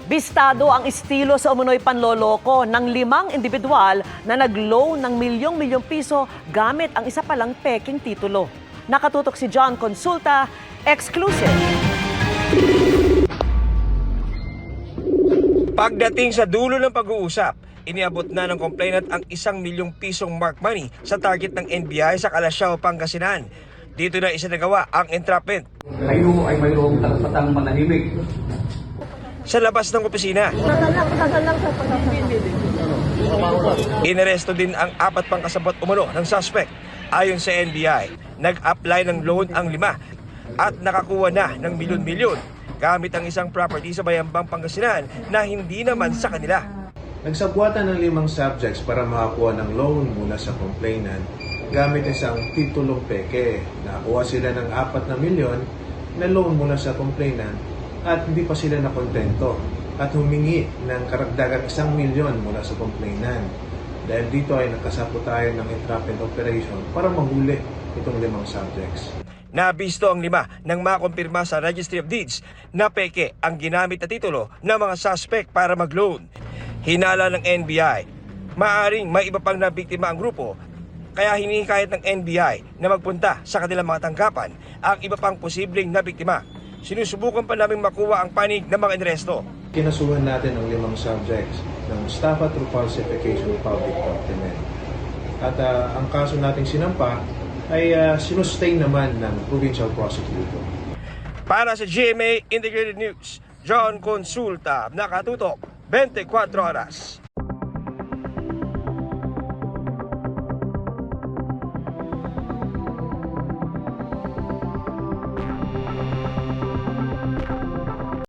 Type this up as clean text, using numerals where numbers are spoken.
Bistado ang estilo sa umunoy panloloko ng 5 individual na nag-loan ng milyong-milyong piso gamit ang isa palang peking titulo. Nakatutok si John Consulta, exclusive. Pagdating sa dulo ng pag-uusap, iniabot na ng complainant ang 1 milyong pisong mark money sa target ng NBI sa Calasiao, Pangasinan. Dito na isinagawa ang entrapment. Kayo ay mayroong karapatang manahimik. Sa labas ng opisina, inaresto din ang 4 pang kasabot umano ng suspect. Ayon sa NBI, nag-apply ng loan ang 5 at nakakuha na ng milyon-milyon gamit ang isang property sa Bayambang, Pangasinan na hindi naman sa kanila. Nagsabwatan ng 5 subjects para makakuha ng loan mula sa complainant gamit isang titulong peke. Nakakuha sila ng 4 na milyon na loan mula sa complainant at hindi pa sila nakontento at humingi ng karagdagang 1 milyon mula sa complainant. Dahil dito ay nagkasapo tayo ng entrapment operation para mahuli itong 5 subjects. Nabisto ang 5 nang makumpirma sa Registry of Deeds na peke ang ginamit na titulo ng mga suspect para mag-loan. Hinala ng NBI, maaring may iba pang nabiktima ang grupo, kaya hinihikayat ng NBI na magpunta sa kanilang mga tanggapan ang iba pang posibleng nabiktima. Sinusubukan pa namin makuha ang panig ng mga inresto. Kinasuhan natin ang 5 subjects ng estafa through falsification of public document. At ang kaso nating sinampa ay sinustain naman ng provincial prosecutor. Para sa GMA Integrated News, John Consulta, nakatutok 24 oras.